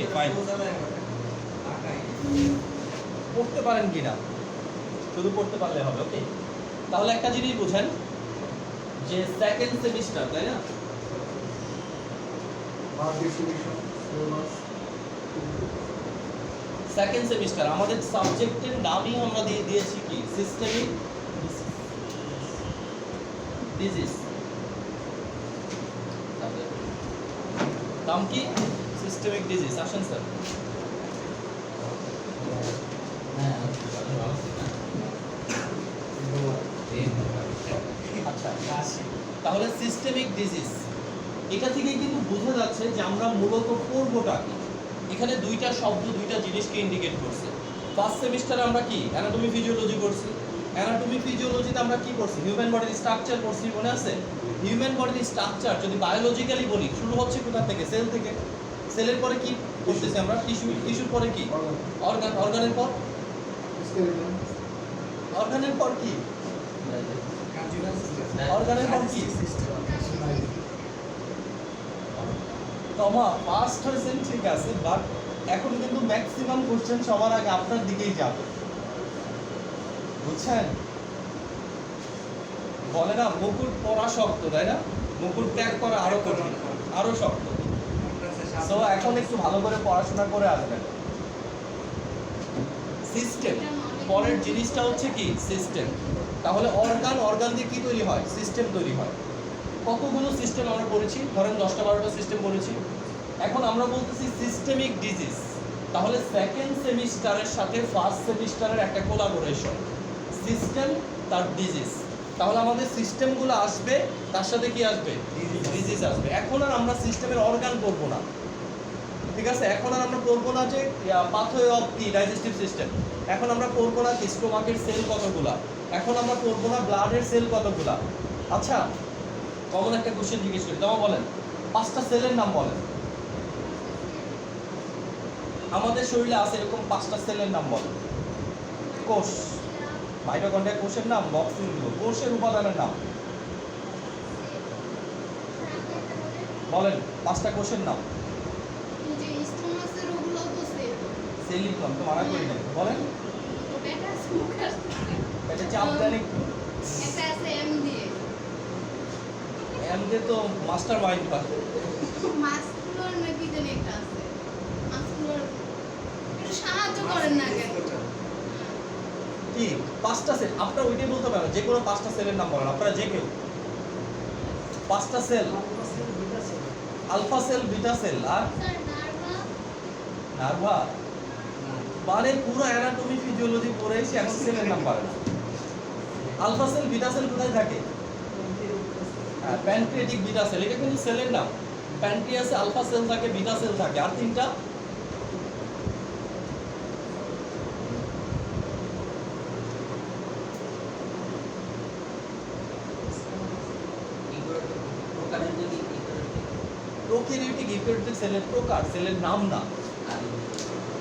Okay fine. পড়তে পারেন কিনা, শুধু পড়তে পারলে হবে। ওকে, তাহলে একটা জিনিস বুঝেন যে সেকেন্ড সেমিস্টার, তাই না? সেকেন্ড সেমিস্টার আমাদের সাবজেক্টের নামই আমরা দিয়ে দিয়েছি কি, সিস্টেমিক ডিজিজ। নাম কি? Systemic disease. আসেন স্যার। আচ্ছা, তাহলে সিস্টেমিক ডিজিজ এটা থেকেই কিন্তু বোঝা যাচ্ছে যে আমরা মূলত পড়বোটা কি। এখানে দুইটা শব্দ দুইটা জিনিসকে ইন্ডিকেট করছে। ফার্স্ট সেমিস্টারে আমরা কি অ্যানাটমি ফিজিওলজি করছি। অ্যানাটমি ফিজিওলজিতে আমরা কি করছি? হিউম্যান বডির স্ট্রাকচার করছি, মনে আছে? হিউম্যান বডির স্ট্রাকচার যদি বায়োলজিক্যালি বলি, শুরু হচ্ছে কোথা থেকে? সেল থেকে। সেলের পরে কি করতেছি আমরা? টিস্যু। টিস্যুর পরে কি? অর্গান। অর্গানের পর অর্গানের পর কি? অর্গানের পর কি? ফার্স্ট হয়েছেন ঠিক আছে, বাট এখন কিন্তু ম্যাক্সিমাম কোশ্চেন সবার আগে আপনার দিকেই যাবে, বুঝছেন? বলে না মুকুট পরা শক্ত, তাই না? মুকুট ত্যাগ করা আরো কঠিন, আরো শক্ত। সো এখন একটু ভালো করে পড়াশোনা করে আসবেন। সিস্টেম, পরের জিনিসটা হচ্ছে কি? সিস্টেম। তাহলে অর্গান, অর্গান দিয়ে কি তৈরি হয়? সিস্টেম তৈরি হয়। কতগুলো সিস্টেম আমরা পড়েছি? ধরেন 10টা 12টা সিস্টেম পড়েছি। এখন আমরা বলতেছি সিস্টেমিক ডিজিজ। তাহলে সেকেন্ড সেমিস্টারের সাথে ফার্স্ট সেমিস্টারের একটা কোলাবোরেশন, সিস্টেম তার ডিজিজ। তাহলে আমাদের সিস্টেমগুলো আসবে, তার সাথে কি আসবে? ডিজিজ আসবে। এখন আর আমরা সিস্টেমের অর্গান পড়বো না, ঠিক আছে? এখন আর আমরা পড়বো না যে পাথওয়ে অফ কি ডাইজেস্টিভ সিস্টেম। এখন আমরা পড়বো না কি স্টোমাকের সেল কতগুলা। এখন আমরা পড়বো না ব্লাডের সেল কতগুলা। আচ্ছা, কমন একটা কোশ্চেন জিজ্ঞেস করি, তোমার বলেন 5টা সেলের নাম বলেন। আমাদের শরীরে আছে এরকম 5টা সেলের নাম বলেন। কোষ, মাইটোকন্ড্রিয়া কোষের নাম, বক্সগুলো কোষের উপাদানের নাম বলেন। 5টা কোষের নাম। সেল লিখলাম তো, মানা করি না, বলেন। এটা চাপ দেন একটু। এম দিয়ে তো মাস্টার মাইন্ড হয়। মাস্কুলার নাকি জানি একটা আছে, মাস্কুলার একটু সাহায্য করেন না কেন? কি 5টা সেল? আপনারা ওইটাই বলতে পারেন, যে কোনো 5টা সেলের নাম বলেন আপনারা, যে কেউ। 5টা cell, alpha cell, beta cell, আর নার্ভা। মানে পুরো অ্যানাটমি ফিজিওলজি পড়েছি, এখন সেলের নাম পারে না। আলফা সেল, বিটা সেল কোথায় থাকে? হ্যাঁ, প্যানক্রিয়াটিক বিটা সেল, এটা কিন্তু সেলের নাম। প্যানক্রিয়াসে আলফা সেল থাকে, বিটা সেল থাকে, আর 3টা প্রোক্যারিওটিক ইউক্যারিওটিক সেলের প্রকার, সেলের নাম না,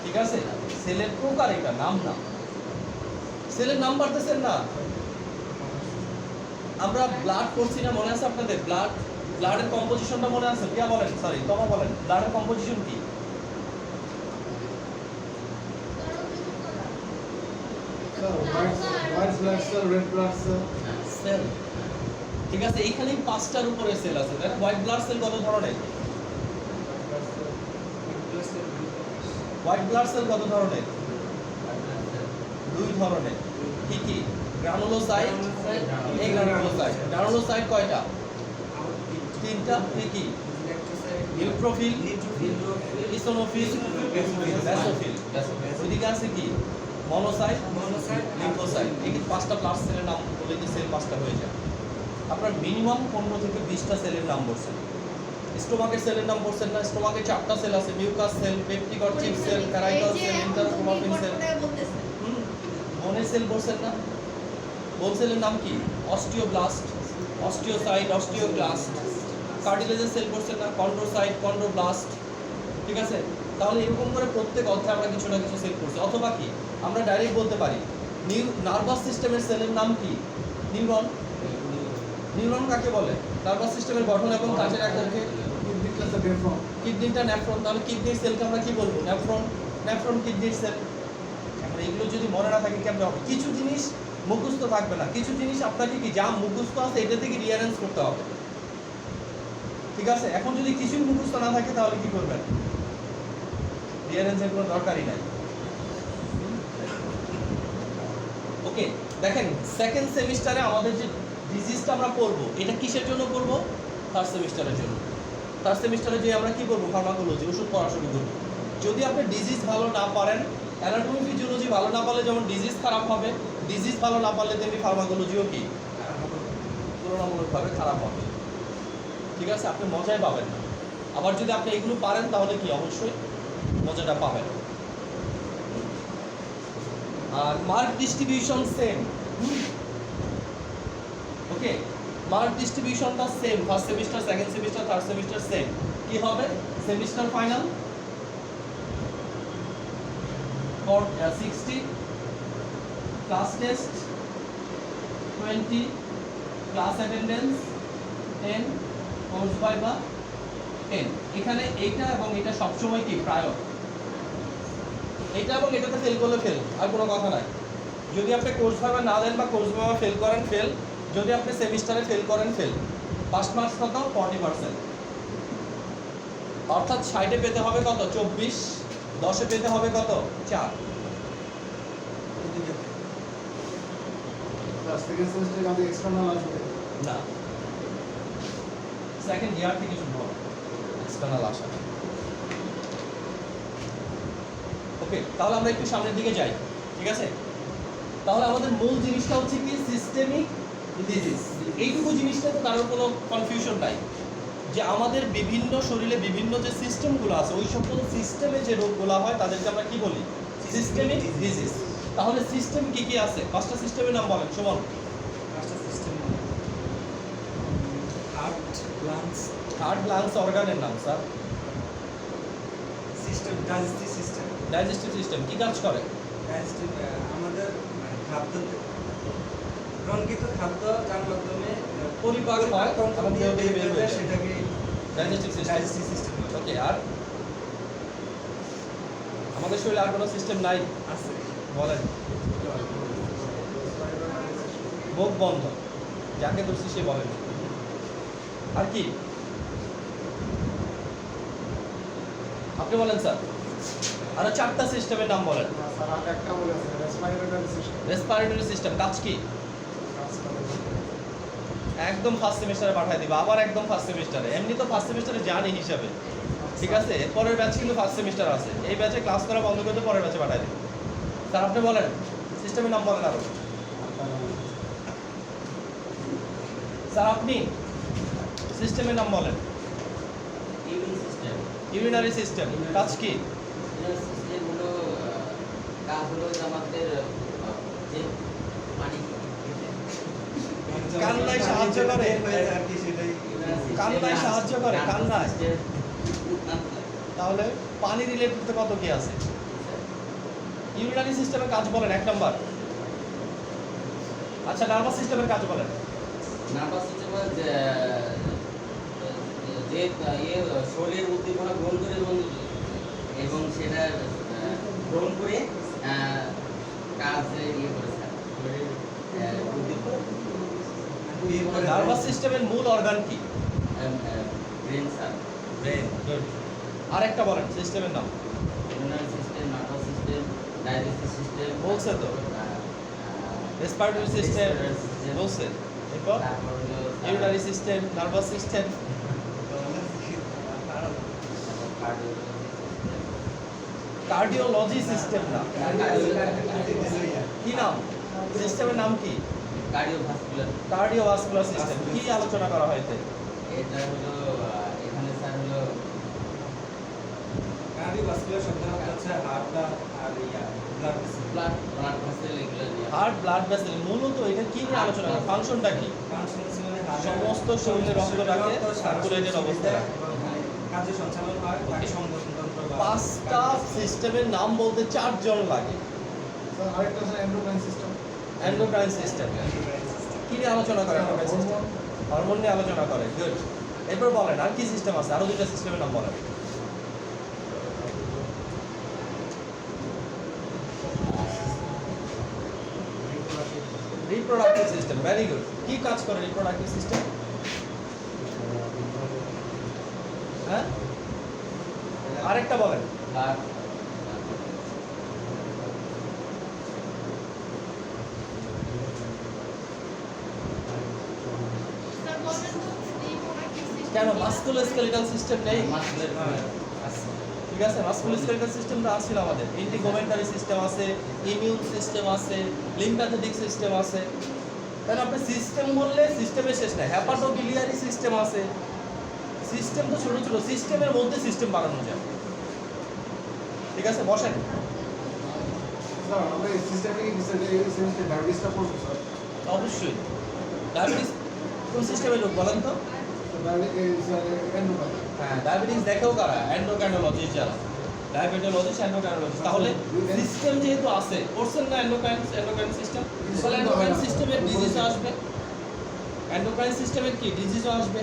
ঠিক আছে? সেলের প্রকার, এটা নাম না। সেলের নাম পারতেছেন না? আমরা ব্লাড পড়ছি না, মনে আছে আপনাদের? ব্লাড, ব্লাডের কম্পোজিশনটা মনে আছে? কে বলেন, সরি তোমা বলেন, ব্লাডের কম্পোজিশন কি? সেল, ঠিক আছে? এইখানেই 5টার উপরে সেল আছে, তাই না? হোয়াইট ব্লাড সেল কত ধরনের? হোয়াইট ব্লাড সেল কত ধরনের? 2 ধরনের। কি কি? গ্রানুলোসাইট, এই গ্রানুলোসাইট। গ্রানুলোসাইট কয়টা? 3টা। কি কি? Neutrophil, eosinophil, basophil. ওইদিকে আছে কি? Monocyte, lymphocyte. এই 5টা ব্লাড সেলের নাম বলে কি সেল 5টা হয়ে যায়। আপনার মিনিমাম 15 থেকে 20টা সেলের নাম বলছেন। স্টোমাকের সেলের নাম বলছেন না? স্টোমাকে 4টা সেল আছে, mucus cell, peptic or chief cell, parietal cell, enterochromaffin cell. বোনের সেল বলছেন না? বোন সেলের নাম কি? Osteoblast, osteocyte, osteoclast. কার্টিলেজের সেল বলছেন না? কন্ড্রোসাইট, কন্ড্রোব্লাস্ট, ঠিক আছে? তাহলে এরকম করে প্রত্যেক অধ্যায়ে আমরা কিছু না কিছু সেল করছি। অথবা কি আমরা ডাইরেক্ট বলতে পারি নার্ভাস সিস্টেমের সেলের নাম কি? নিউরন। নিউরন কাকে বলে? নার্ভাস সিস্টেমের গঠন এবং কাজের একক কি? কিডনিটা নেফ্রন, তাহলে কিডনির সেলকে আমরা কি বলবো? নেফ্রন। নেফ্রন কিডনির সেল। এখন এগুলো যদি মনে না থাকে কেমন হবে? কিছু জিনিস মুখস্থ থাকবে না, কিছু জিনিস আপনাকে কি যা মুখস্থ আছে এটা থেকে রিয়ারেঞ্জ করতে হবে। ঠিক আছে, এখন যদি কিছুই মুখস্থ না থাকে তাহলে কি করবেন? রিয়ারেঞ্জের কোনো দরকারই নাই। ওকে, দেখেন সেকেন্ড সেমিস্টারে আমাদের যে ডিজিজটা আমরা পড়বো এটা কিসের জন্য পড়বো? থার্ড সেমিস্টারের জন্য। থার্ড সেমিস্টারে যে আমরা কি করবো? ফার্মাকোলজি, ওষুধ পড়া শুরু করবো। যদি আপনি ডিজিজ ভালো না পারেন, অ্যানাটমি ফিজিওলজি ভালো না পারলে যেমন ডিজিজ খারাপ হবে, ডিজিজ ভালো না পারলে তেমনি ফার্মাকোলজিও কি তুলনামূলকভাবে খারাপ হবে। ঠিক আছে, আপনি মজাই পাবেন না। আবার যদি আপনি এগুলো পারেন তাহলে কি অবশ্যই মজাটা পাবেন। আর mark distribution same. Okay, mark ডিস্ট্রিবিউশনটা same, first semester, second semester, third semester same. কি হবে? Semester final 60, class test 20, class attendance 10, course viva 10। এখানে এইটা এবং এটা সবসময় কি প্রায়র। এইটা এবং এটাতে ফেল করলে ফেল, আর কোনো কথা নাই। যদি আপনি কোর্স ভাইভা না দেন বা কোর্স ভাইভা ফেল করেন ফেল, যদি আপনি সেমিস্টারে ফেল করেন ফেল। পাস মার্কস কত? 40%। অর্থাৎ 60-এ পেতে হবে কত? 24, 10-এ পেতে হবে কত? 4। না, সেকেন্ড ইয়ার থেকে শুরু হবে এক্সটার্নাল আসা। ওকে, তাহলে আমরা একটু সামনের দিকে যাই। ঠিক আছে, তাহলে আমাদের মূল জিনিসটা হচ্ছে কি? Systemic disease. এইটুকু জিনিসটা তো কারোর কোনো কনফিউশন নাই যে আমাদের বিভিন্ন শরীরে বিভিন্ন যে সিস্টেমগুলো আছে ওই সকল সিস্টেমে যে রোগগুলো হয় তাদেরকে আমরা কি বলি? Systemic disease. তাহলে সিস্টেম কি কি আছে? পাঁচটা সিস্টেমের নাম বলেন। সুমন। হার্ট, লাংস, অর্গানের নাম sir. System, digestive system. Digestive system কি কাজ করে? ডাইজেস্টিভ আমাদের খাদ্য, গ্রহণকৃত খাদ্য যার মাধ্যমে পরিপাক হয় তন্ত্র এবং দিয়ে দেহ থেকে বের হয়ে যায়। সেটাকে digestive system. Digestive system okay, আর আমাদের শরীরে আর কোনো সিস্টেম নাই? আছে। বলেন। মুখ বন্ধ, যাকে ধরছি সে বলেন। আর কি? আপনি বলেন স্যার। আরো 4টা সিস্টেমের নাম বলেন। রেসপিরেটরি সিস্টেম কাজ কি? একদম ফার্স্ট সেমিস্টারে পাঠিয়ে দিবা, আবার একদম ফার্স্ট সেমিস্টারে। এমনি তো ফার্স্ট সেমিস্টারে জানি হিসাবে, ঠিক আছে। পরের ব্যাচ কিন্তু ফার্স্ট সেমিস্টার আছে, এই ব্যাচে ক্লাস করা বন্ধ করতে পরের ব্যাচে পাঠিয়ে দিই। স্যার আপনি বলেন সিস্টেমের নাম বলেন আরো। স্যার আপনি সিস্টেমের নাম বলেন। Immune system. ইউরিনারি সিস্টেম কাজ কি? ইমিউন সিস্টেম হলো কাজ হলো যে আমাদের যে পানি কান্নায় সাহায্য করে। আর কি সেটাই কান্নায় সাহায্য করে, কান্নায়। তাহলে পানি রিলেটেড তো কত কি আছে? ইউরিনারি সিস্টেমের কাজ বলেন 1 নাম্বার। আচ্ছা, নার্ভাস সিস্টেমের কাজ বলেন। নার্ভাস সিস্টেম যে শরীরের উদ্দীপনা গ্রহণ করে এবং সেটা গ্রহণ করে কাজ ইয়ে করে স্যার। শরীরের উদ্দীপনা নার্ভাস সিস্টেমের মূল অর্গান কি? Brain sir. ব্রেন। গুড। আরেকটা বলেন সিস্টেমের নাম। Immune system, nervous system, digestive system. বলছে তো। রেসপিরেটরি সিস্টেম বলছে। এরপর urinary system, nervous system, cardiology system না। কি নাম? সিস্টেমের নাম কি? কার্ডিওভাস্কুলার। Cardiovascular system. কি আলোচনা করা হয় এতে? এটা হলো এখানে স্যার হলো কার্ডিওভাস্কুলার শব্দ হচ্ছে হার্ট আর ব্লাড ভেসেল। ব্লাড ভেসেল এগুলো নিয়ে। Heart, blood vessel. মূলত এটা কি নিয়ে আলোচনা করে? ফাংশনটা কি? সমস্ত শরীরের রক্তটাকে সার্কুলেটেড অবস্থায় রাখে। কার্য সঞ্চালন হয়, বাকি সংগঠন তন্ত্র বা 5টা সিস্টেমের নাম বলতে 4 জন লাগে। আরেকটা হচ্ছে এন্ডোক্রাইন সিস্টেম। এন্ডোক্রাইন সিস্টেম কি নিয়ে আলোচনা করে? এন্ডোক্রাইন সিস্টেম হরমোন নিয়ে আলোচনা করে। গুড। এরপর বলেন আর কি সিস্টেম আছে? আরো 2টা সিস্টেমের নাম বলেন। Reproductive system, very good. কি কাজ করে রিপ্রোডাক্টিভ সিস্টেম? হ্যাঁ, আরেকটা বলেন। আর স্যার বলেন তো এই প্রোডাক্টিভ সিস্টেম কেন মাস্কুলোস্কেলিটাল সিস্টেম নেই? মাসলের ঠিক আছে, মাস্কুলোস্কেলিটাল সিস্টেমটা আছে আমাদের, ইন্টিগুমেন্টারি সিস্টেম আছে, ইমিউন সিস্টেম আছে, লিম্ফ্যাথেটিক সিস্টেম আছে। তাহলে আপনি সিস্টেম বললে সিস্টেমে শেষ নাই, হ্যাপাটোবিলিয়ারি সিস্টেম আছে। সিস্টেম তো ছোট ছোট, সিস্টেমের মধ্যে সিস্টেম বানানো যায়। ঠিক আছে, বসেন। স্যার আমরা এই সিস্টেমে কি সেমিস্টার ডায়াবেটিসটা পড়বো স্যার? অবশ্যই ডায়াবেটিস কোন সিস্টেমের লোক বলেন তো? Diabetes endocrine. হ্যাঁ, ডায়াবেটিস দেখেও কারা? এন্ডোক্রাইনোলজিস্ট যারা, ডায়াবেটোলজিস্ট, এন্ডোক্রাইনোলজিস্ট। তাহলে সিস্টেম যেহেতু আছে, পড়ছেন না এন্ডোক্রাইন সিস্টেম, তাহলে এন্ডোক্রাইন সিস্টেমের ডিজিজ আসবে, এন্ডোক্রাইন সিস্টেমের কি ডিজিজও আসবে।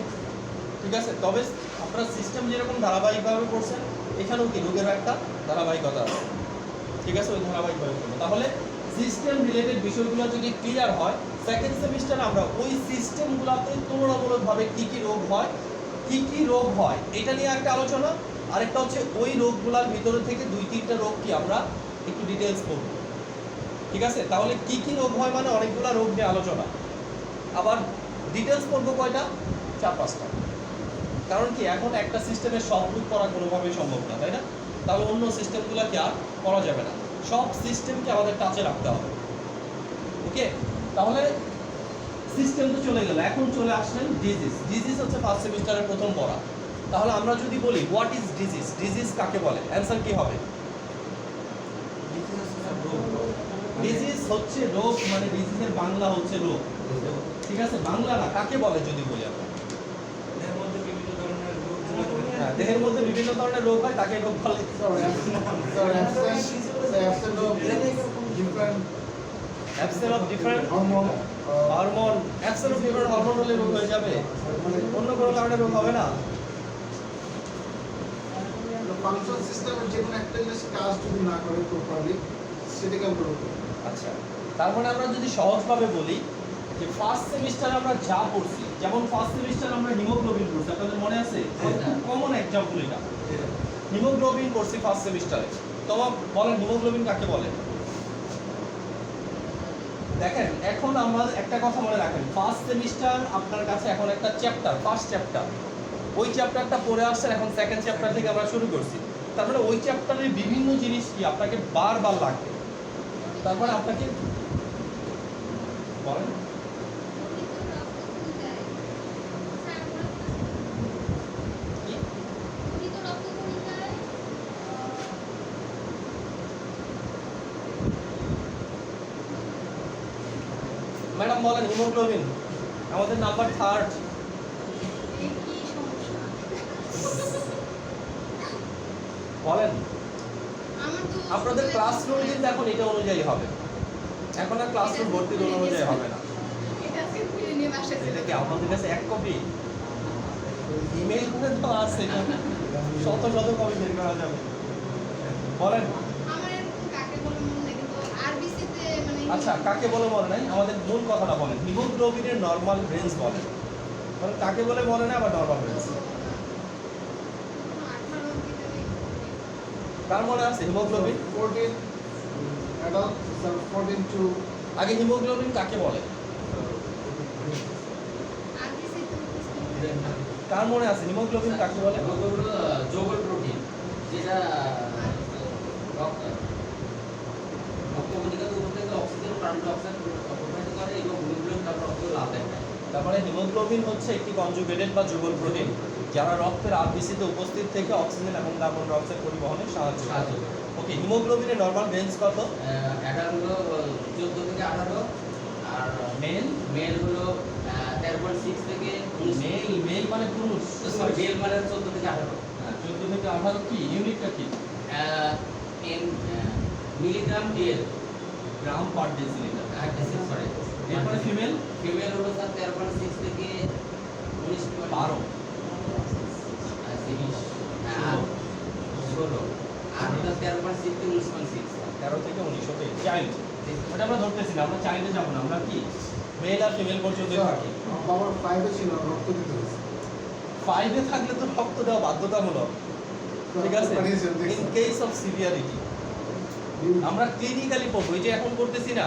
ঠিক আছে, তবে আপনারা সিস্টেম যেরকম ধারাবাহিকভাবে পড়ছেন, এখানেও কি রোগের একটা ধারাবাহিকতা আছে। ঠিক আছে, ওই ধারাবাহিকভাবে পড়বো। তাহলে সিস্টেম রিলেটেড বিষয়গুলো যদি ক্লিয়ার হয়, সেকেন্ড সেমিস্টারে আমরা ওই সিস্টেমগুলোতে তুলনামূলকভাবে কী কী রোগ হয়, কী কী রোগ হয় এটা নিয়ে একটা আলোচনা। আরেকটা হচ্ছে ওই রোগগুলোর ভিতরে থেকে 2-3টা রোগ কি আমরা একটু ডিটেলস পড়ব। ঠিক আছে, তাহলে কী কী রোগ হয় মানে অনেকগুলো রোগ নিয়ে আলোচনা। আবার ডিটেলস পড়বো কয়টা? 4-5টা। কারণ কি এখন একটা সিস্টেমের সব রোগ করা কোনোভাবেই সম্ভব না, তাই না? তাহলে অন্য সিস্টেমগুলোকে আর করা যাবে না, সব সিস্টেমকে আমাদের টাচে রাখতে হবে। ওকে, তাহলে সিস্টেম তো চলে গেল, এখন চলে আসলেন ডিজিজ। ডিজিজ হচ্ছে ফার্স্ট সেমিস্টারের প্রথম পড়া। তাহলে আমরা যদি বলি হোয়াট ইজ ডিজিজ, ডিজিজ কাকে বলে, অ্যান্সার কি হবে? ডিজিজ হচ্ছে রোগ, মানে ডিজিজের বাংলা হচ্ছে রোগ। ঠিক আছে, বাংলা না, কাকে বলে যদি বলি আমরা? এর মধ্যে বিভিন্ন ধরনের রোগ হ্যাঁ, দেহের মধ্যে বিভিন্ন ধরনের রোগ হয়, তাকে রোগ বলে। Absent of different absence of different hormone, hormone, absence of different hormone হলে রোগ হয়ে যাবে, অন্য কোনো কারণে রোগ হবে না। ফাংশন সিস্টেমের যে কোনো একটা জিনিস কাজ যদি না করে প্রপারলি, সেটাকে আমরা রোগ বলি। আচ্ছা, তার মানে আমরা যদি সহজভাবে বলি যে ফার্স্ট সেমিস্টারে আমরা যা পড়ছি, যেমন ফার্স্ট সেমিস্টারে আমরা হিমোগ্লোবিন পড়ছি, আপনাদের মনে আছে? কমন এক্সাম্পল এটা, হিমোগ্লোবিন পড়ছি ফার্স্ট সেমিস্টারে। তোমার বলেন হিমোগ্লোবিন কাকে বলে? দেখেন, এখন আমরা একটা কথা মনে রাখেন, ফার্স্ট সেমিস্টার আপনার কাছে এখন একটা চ্যাপ্টার, ফার্স্ট চ্যাপ্টার, ওই চ্যাপ্টারটা পড়ে আসছেন, এখন সেকেন্ড চ্যাপ্টার থেকে আমরা শুরু করছি। তার মানে ওই চ্যাপ্টারের বিভিন্ন জিনিস কি আপনাকে বারবার লাগবে। তারপরে আপনাকে বলেন কি? ম্যাডাম বলেন হিমোগ্লোবিন আমাদের নাম্বার 3 এই কি সমস্যা? বলেন। আমার তো আপনাদের ক্লাসরুম কিন্তু এখন এটা অনুযায়ী হবে, এখন আর ক্লাসরুম ভর্তির অনুযায়ী হবে না। এটা আজকে খুলে নিয়ে বাসায় এটা কি আপনাদের কাছে এক কপি ইমেল করে তো আছে, শত শত কপি বের করা যাবে। বলেন। আমার এরকম কাকে বলে মনে নেই, কিন্তু আরবিসিতে মানে আচ্ছা, কাকে বলে মনে নাই, আমাদের মূল কথাটা বলেন। হিমোগ্লোবিনের নরমাল রেঞ্জ বলেন, মানে কাকে বলে মনে না, আবার নরমাল রেঞ্জ 18 দিতে নেই। কার মনে আছে হিমোগ্লোবিন? 14 adult, 14 to আগে হিমোগ্লোবিন কাকে বলে আরবিসিতে কার মনে আছে? হিমোগ্লোবিন কাকে বলে? ওগুলো যৌগল প্রোটিন, যেটা রক্তকণিকাতে উপস্থিত অক্সিজেন কার্বন ডাই অক্সাইড প্রবাহিত করে এবং হিমোগ্লোবিন তারপর রক্ত লাল দেখায়। তারপরে হিমোগ্লোবিন হচ্ছে একটি কনজুগেটেড বা যুগল প্রোটিন, যারা রক্তের আরবিসিতে উপস্থিত থেকে অক্সিজেন এবং কার্বন ডাই অক্সাইড পরিবহনে সাহায্য করে। ওকে, হিমোগ্লোবিনের নরমাল রেঞ্জ কত? অ্যাডাল্ট হলো 14 থেকে 18, আর মেল মেল হলো 13.6 থেকে 19। মেল মানে পুরুষ, সরি, মেল মানে 14 থেকে 18। 14 থেকে 18 কি ইউনিটটা কি? মিলিগ্রাম ডিএল, গ্রাম পার ডেসিলিটার। সরি। এরপরে ফিমেল ফিমেল হলো স্যার 13.6 থেকে 19, 12, 20, 16, আর হলো 13.6 থেকে 19.6। 13 থেকে 19। ওকে, চাইল্ড ওটা আমরা ধরতেছি না, আমরা চাইলে যাবো না, আমরা কি মেল আর ফিমেল পর্যন্ত থাকি। আমার বাবার 5 ছিল রক্ত দিতে হয়েছে। 5 এ থাকলে তো রক্ত দেওয়া বাধ্যতামূলক, ঠিক আছে, ইন কেস অফ সিভিয়ারিটি। আমরা ক্লিনিক্যালি পড়বো, এই যে এখন করতেছি না,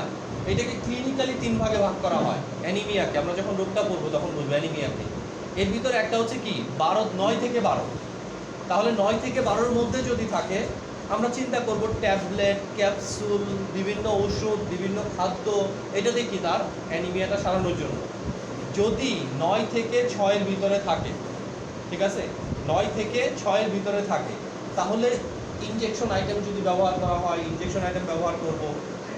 এটাকে ক্লিনিক্যালি 3 ভাগে ভাগ করা হয়। অ্যানিমিয়াকে আমরা যখন রোগটা পড়বো তখন বলবো অ্যানিমিয়াকে। এর ভিতরে একটা হচ্ছে কি 9 থেকে 12, তাহলে 9 থেকে 12-র মধ্যে যদি থাকে আমরা চিন্তা করব ট্যাবলেট, ক্যাপসুল, বিভিন্ন ওষুধ, বিভিন্ন খাদ্য, এটা দিয়ে কি তার অ্যানিমিয়াটা সারানোর জন্য। যদি 9 থেকে 6-এর ভিতরে থাকে, ঠিক আছে, 9 থেকে 6-এর ভিতরে থাকে, তাহলে ইনজেকশন আইটেম যদি ব্যবহার করা হয় ইনজেকশন আইটেম ব্যবহার করব,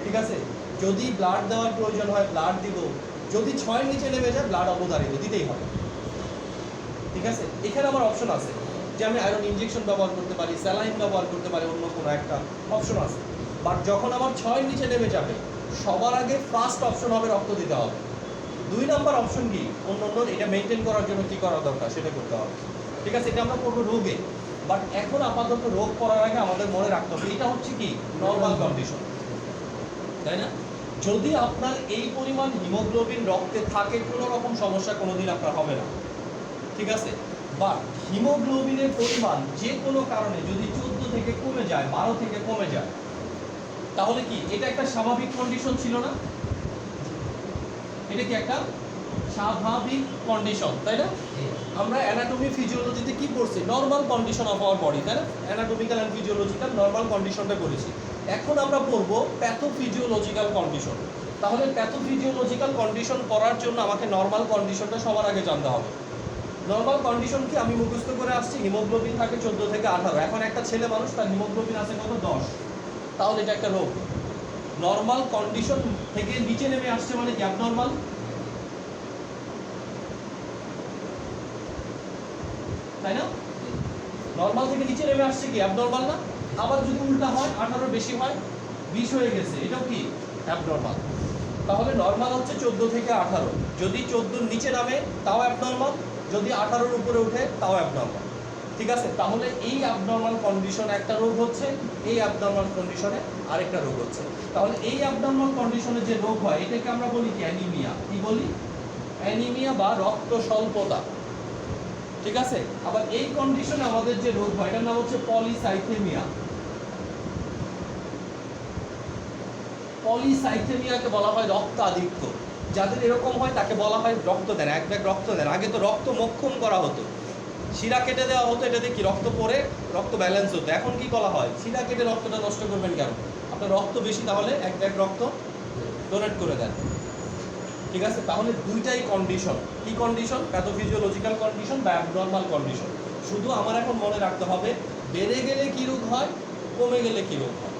ঠিক আছে। যদি ব্লাড দেওয়ার প্রয়োজন হয় ব্লাড দিব, যদি 6-এর নিচে নেমে যায় ব্লাড অবধারিত দিতেই হবে, ঠিক আছে। এখানে আমার অপশন আছে যে আমি আয়রন ইনজেকশন ব্যবহার করতে পারি, স্যালাইন ব্যবহার করতে পারি, অন্য কোনো একটা অপশন আছে। বাট যখন আমার 6-এর নিচে নেমে যাবে সবার আগে ফার্স্ট অপশন হবে রক্ত দিতে হবে। 2 নাম্বার অপশন কি অন্য এটা মেনটেন করার জন্য কি করা দরকার সেটা করতে হবে, ঠিক আছে। এটা আমরা করবো রোগে, বাট এখন আপাতত রোগ করার আগে আমাদের মনে রাখতে হবে এটা হচ্ছে কি নর্মাল কন্ডিশন, তাই না। যদি আপনার এই পরিমাণ হিমোগ্লোবিন রক্তে থাকে কোনো রকম সমস্যা কোনোদিন আপনার হবে না, ঠিক আছে। বা হিমোগ্লোবিনের পরিমাণ যে কোনো কারণে যদি 14 থেকে কমে যায়, 12 থেকে কমে যায়, তাহলে কি এটা একটা স্বাভাবিক কন্ডিশন ছিল না? এটা কি একটা স্বাভাবিক কন্ডিশন, তাই না? আমরা অ্যানাটমি ফিজিওলজিতে কি পড়ছি? Normal condition of our body, তাই না? অ্যানাটমিক্যাল অ্যান্ড ফিজিওলজিক্যাল নর্মাল কন্ডিশনটা পড়েছি। এখন আমরা পড়বো প্যাথোফিজিওলজিক্যাল কন্ডিশন। তাহলে প্যাথোফিজিওলজিক্যাল কন্ডিশন করার জন্য আমাকে নর্মাল কন্ডিশনটা সবার আগে জানতে হবে। নর্মাল কন্ডিশন কি আমি মুখস্থ করে আসছি, হিমোগ্লোবিন থাকে 14 থেকে 18। এখন একটা ছেলে মানুষ তার হিমোগ্লোবিন আছে কত 10, তাহলে এটা একটা রোগ। নর্মাল কন্ডিশন থেকে নিচে নেমে আসছে মানে কি অ্যাবনর্মাল, তাই না? নর্মাল থেকে নিচে নেমে আসছে কি অ্যাবনর্মাল না? আবার যদি উল্টা হয় 18 বেশি হয় 20 হয়ে গেছে, এটাও কি অ্যাবনর্মাল। তাহলে নর্মাল হচ্ছে 14 থেকে 18, যদি 14-র নিচে নামে তাও অ্যাবনর্মাল, যদি 18-র উপরে ওঠে তাও অ্যাবনর্মাল, ঠিক আছে। তাহলে এই অ্যাবনর্মাল কন্ডিশন একটা রোগ হচ্ছে, এই অ্যাবনর্মাল কন্ডিশনে আরেকটা রোগ হচ্ছে। তাহলে এই অ্যাবনর্মাল কন্ডিশনে যে রোগ হয় এটাকে আমরা বলি কি অ্যানিমিয়া। কি বলি? অ্যানিমিয়া বা রক্ত স্বল্পতা, ঠিক আছে। আবার এই কন্ডিশনে আমাদের যে রোগ হয় এটার নাম হচ্ছে পলিসাইথেমিয়া। পলিসাইথেমিয়াকে বলা হয় রক্তাধিক্য। যাদের এরকম হয় তাকে বলা হয় রক্ত দেন, এক ব্যাগ রক্ত দেন। আগে তো রক্ত মোক্ষম করা হতো, শিরা কেটে দেওয়া হতো, এটাতে কি রক্ত পরে রক্ত ব্যালেন্স হতো। এখন কি করা হয়? শিরা কেটে রক্তটা নষ্ট করবেন কেন? আপনার রক্ত বেশি, তাহলে এক ব্যাগ রক্ত ডোনেট করে দেন, ঠিক আছে। তাহলে দুইটাই কন্ডিশন। কি কন্ডিশন? প্যাথোফিজিওলজিক্যাল কন্ডিশন বা অ্যাবনর্মাল কন্ডিশন। শুধু আমার এখন মনে রাখতে হবে বেড়ে গেলে কি রোগ হয়, কমে গেলে কি রোগ হয়,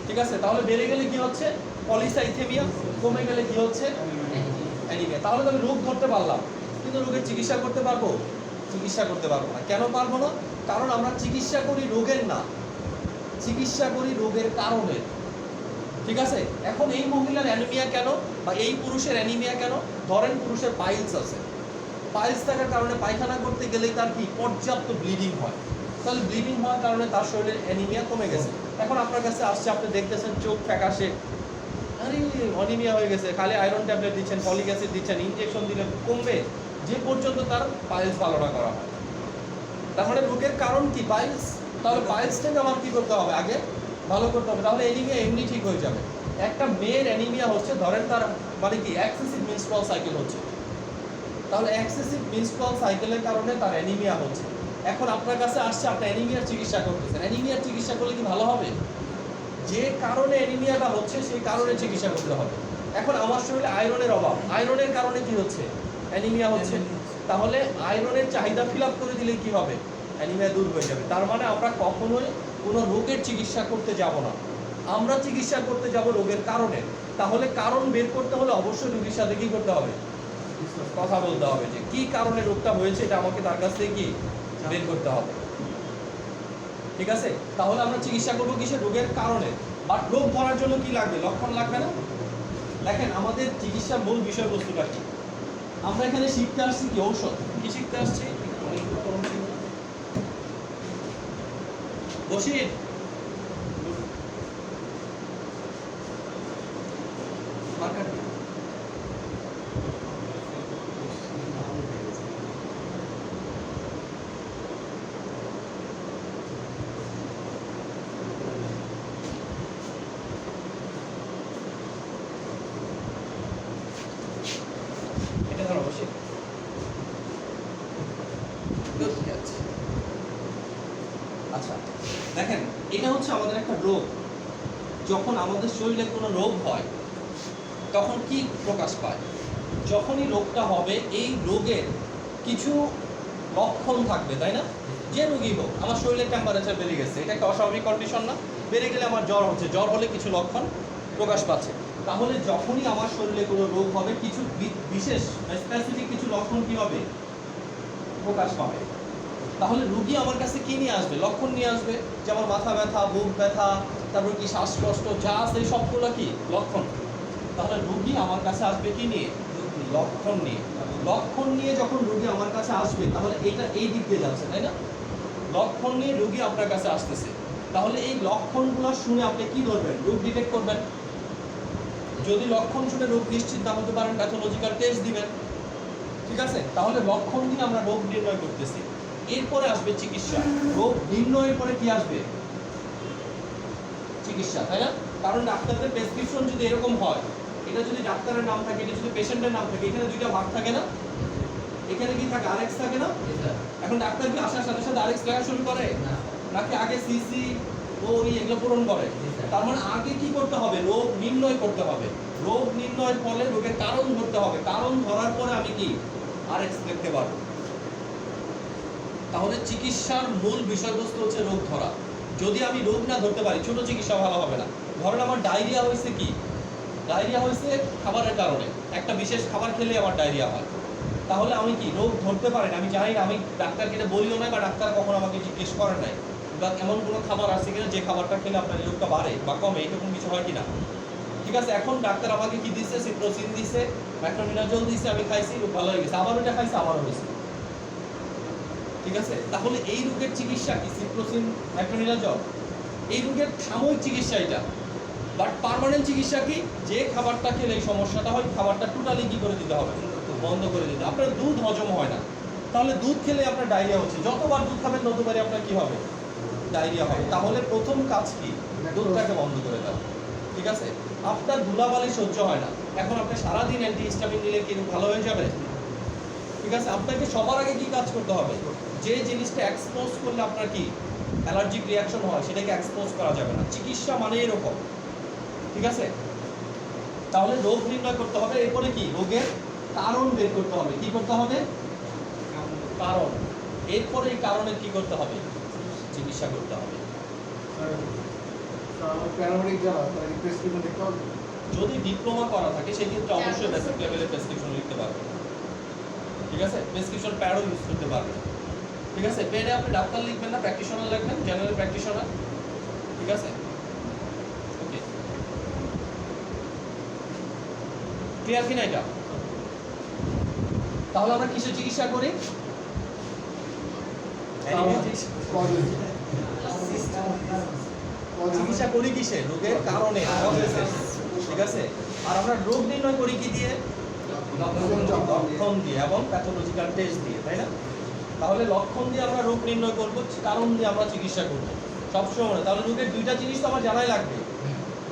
ঠিক আছে। তাহলে বেড়ে গেলে কি হচ্ছে? পলিসাইথেমিয়া। কমে গেলে কি হচ্ছে? অ্যানিমিয়া। তাহলে তো আমি রোগ ধরতে পারলাম, কিন্তু রোগের চিকিৎসা করতে পারবো? চিকিৎসা করতে পারবো না। কেন পারবো না? কারণ আমরা চিকিৎসা করি রোগের না, চিকিৎসা করি রোগের কারণে, ঠিক আছে। এখন এই মহিলার অ্যানিমিয়া কেন বা এই পুরুষের অ্যানিমিয়া কেন? ধরেন পুরুষের পাইলস আছে, পাইলস থাকার কারণে পায়খানা করতে গেলেই তার কি পর্যাপ্ত ব্লিডিং হয়, তাহলে ব্লিডিং হওয়ার কারণে তার শরীরের অ্যানিমিয়া কমে গেছে। এখন আপনার কাছে আসছে, আপনি দেখতেছেন চোখ ফ্যাকাশে, আরে অ্যানিমিয়া হয়ে গেছে, খালি আয়রন ট্যাবলেট দিচ্ছেন, ফলিক অ্যাসিড দিচ্ছেন, ইনজেকশন দিলে কমবে, যে পর্যন্ত তার পাইলস ভালো না করা হয়। তাহলে রোগের কারণ কি? পাইলস। তাহলে পাইলসটাকে আমার কি করতে হবে? আগে ভালো করতে হবে, তাহলে অ্যানিমিয়া এমনি ঠিক হয়ে যাবে। একটা মেয়ের অ্যানিমিয়া হচ্ছে, ধরেন তার মানে কি এক্সেসিভ মেনস্ট্রুয়াল সাইকেল হচ্ছে, তাহলে এক্সেসিভ মেনস্ট্রুয়াল সাইকেলের কারণে তার অ্যানিমিয়া হচ্ছে। এখন আপনার কাছে আসছে, আপনি অ্যানিমিয়ার চিকিৎসা করতেছেন, অ্যানিমিয়ার চিকিৎসা করলে কি ভালো হবে? যে কারণে অ্যানিমিয়াটা হচ্ছে সেই কারণে চিকিৎসা করতে হবে। এখন আমার শরীরে আয়রনের অভাব, আয়রনের কারণে কি হচ্ছে? অ্যানিমিয়া হচ্ছে। তাহলে আয়রনের চাহিদা ফিল আপ করে দিলে কি হবে? অ্যানিমিয়া দূর হয়ে যাবে। তার মানে আমরা কখনোই কোনো রোগের চিকিৎসা করতে যাব না, আমরা চিকিৎসা করতে যাব রোগের কারণে। তাহলে কারণ বের করতে হলে অবশ্যই রোগীর সাথে কি করতে হবে? কথা বলতে হবে যে কি কারণে রোগটা হয়েছে, এটা আমাকে তার কাছ থেকে কি বের করতে হবে, ঠিক আছে। তাহলে আমরা চিকিৎসা করবো কিসের? রোগের কারণে। বাট রোগ ধরার জন্য কি লাগবে? লক্ষণ লাগবে না? দেখেন আমাদের চিকিৎসার মূল বিষয়বস্তুটা কি? আমরা এখানে শিখতে আসছি কি? ঔষধ। কি শিখতে আসছি? বসির আচ্ছা দেখেন, এটা হচ্ছে আমাদের একটা রোগ। যখন আমাদের শরীরে কোনো রোগ হয় তখন কি প্রকাশ পায়? যখনই রোগটা হবে এই রোগের কিছু লক্ষণ থাকবে, তাই না? যে রোগী হোক, আমার শরীরের টেম্পারেচার বেড়ে গেছে, এটা একটা অস্বাভাবিক কন্ডিশন না? বেড়ে গেলে আমার জ্বর হচ্ছে, জ্বর হলে কিছু লক্ষণ প্রকাশ পাচ্ছে। তাহলে যখনই আমার শরীরে কোনো রোগ হবে কিছু বিশেষ স্পেসিফিক কিছু লক্ষণ কি হবে? প্রকাশ পাবে। তাহলে রুগী আমার কাছে কি নিয়ে আসবে? লক্ষণ নিয়ে আসবে, যেমন মাথা ব্যথা, বুক ব্যথা, তারপর কি শ্বাসকষ্ট, যা আছে এই সবগুলো কি লক্ষণ। তাহলে রুগী আমার কাছে আসবে কি নিয়ে? লক্ষণ নিয়ে। লক্ষণ নিয়ে যখন রুগী আমার কাছে আসবে তাহলে এইটা এই দিক দিয়ে যাচ্ছে, তাই না? লক্ষণ নিয়ে রুগী আপনার কাছে আসতেছে, তাহলে এই লক্ষণগুলো শুনে আপনি কি করবেন? রোগ ডিটেক্ট করবেন। যদি লক্ষণ শুনে রোগ নিশ্চিত না হতে পারেন, প্যাথোলজিক্যাল টেস্ট দিবেন, ঠিক আছে? তাহলে লক্ষণ দিয়ে আমরা রোগ নির্ণয় করতেছি। এরপরে আসবে চিকিৎসা। রোগ নির্ণয়ের পরে কি আসবে? চিকিৎসা, তাই না? কারণ ডাক্তারদের প্রেসক্রিপশন যদি এরকম হয়, এটা যদি ডাক্তারের নাম থাকে, এটা যদি পেশেন্টের নাম থাকে, এখানে দুইটা ভাগ থাকে না? এখানে কি থাকে? আরএক্স থাকে না? এখন ডাক্তার কি আসার সাথে সাথে আরএক্স লেখা শুরু করে, নাকি আগে সিসি ও এগুলো পূরণ করে? তার মানে আগে কি করতে হবে? রোগ নির্ণয় করতে হবে। রোগ নির্ণয়ের ফলে রোগের কারণ ধরতে হবে। কারণ ধরার পরে আমি কি আরএক্স লিখতে পারবো। তাহলে চিকিৎসার মূল বিষয়বস্তু হচ্ছে রোগ ধরা। যদি আমি রোগ না ধরতে পারি, ছোট চিকিৎসা ভালো হবে না। ধরেন আমার ডায়রিয়া হয়েছে, কি ডায়রিয়া হয়েছে? খাবারের কারণে, একটা বিশেষ খাবার খেলে আমার ডায়রিয়া হয়। তাহলে আমি কি রোগ ধরতে পারি না? আমি জানি না, আমি ডাক্তারকে এটা বলিও না, বা ডাক্তার কখনো আমাকে জিজ্ঞেস করে নাই, বা এমন কোনো খাবার আছে কিনা যে খাবারটা খেলে আপনার এই রোগটা বাড়ে বা কমে, এরকম কিছু হয় কিনা। ঠিক আছে, এখন ডাক্তার আমাকে কি দিচ্ছে? সিপ্রোসিন দিচ্ছে, ম্যাক্রোনিডাজল দিচ্ছে, আমি খাইছি, রোগ ভালো হয়ে গেছে। আবার ওটা খাইছে, আমারও হয়েছে। ঠিক আছে, তাহলে এই রোগের চিকিৎসা কি? সিপ্রোসিন, ম্যাক্রোনিডাজল। এই রোগের সাময়িক চিকিৎসা এটা, বাট পার্মানেন্ট চিকিৎসা কি? যে খাবারটা খেলে এই সমস্যাটা হয়, খাবারটা টোটালি কি করে দিতে হবে? বন্ধ করে দিতে। আপনার দুধ হজম হয় না, তাহলে দুধ খেলে আপনার ডায়রিয়া হচ্ছে, যতবার দুধ খাবেন ততবারই আপনার কি হবে? ডায়রিয়া হবে। তাহলে প্রথম কাজ কি? দুধটাকে বন্ধ করে দাও। ঠিক আছে, আপনার ধুলাবালি সহ্য হয় না, এখন আপনি সারাদিন অ্যান্টিহিস্টামিন নিলে কি ভালো হয়ে যাবে? ঠিক আছে, আপনাকে সবার আগে কি কাজ করতে হবে? যে জিনিসটা এক্সপোজ করলে আপনার কি অ্যালার্জিক রিয়াকশন হয়, সেটাকে এক্সপোজ করা যাবে না। চিকিৎসা মানে এরকম। ঠিক আছে, তাহলে রোগ নির্ণয় করতে হবে, এরপরে কি? রোগের কারণ বের করতে হবে। কি করতে হবে? কারণ। এরপরে এই কারণের কি করতে হবে? চিকিৎসা করতে হবে। প্যারামেডিক যারা তারা প্রেসক্রিপশন লিখতে হবে। যদি ডিপ্লোমা করা থাকে সেক্ষেত্রে অবশ্যই বেসিক লেভেলে প্রেসক্রিপশন লিখতে পারবে। ঠিক আছে, প্রেসক্রিপশন প্যাডও ইউজ করতে পারবে। ঠিক আছে, পেডে আপনি ডাক্তার লিখবেন না, প্র্যাকটিশনার লিখবেন, জেনারেল প্র্যাকটিশনার। ঠিক আছে, ওকে, ক্লিয়ার কিনা এটা? তাহলে আমরা কিসের চিকিৎসা করি? চিকিৎসা করি কিসে? রোগের কারণে, ঠিক আছে। আর আমরা রোগ নির্ণয় করি কি দিয়ে? লক্ষণ দিয়ে এবং প্যাথোলজিক্যাল টেস্ট দিয়ে, তাই না? তাহলে লক্ষণ দিয়ে আমরা রোগ নির্ণয় করব, কারণ দিয়ে আমরা চিকিৎসা করব সবসময়। তাহলে রোগের দুইটা জিনিস তো আমার জানাই লাগবে,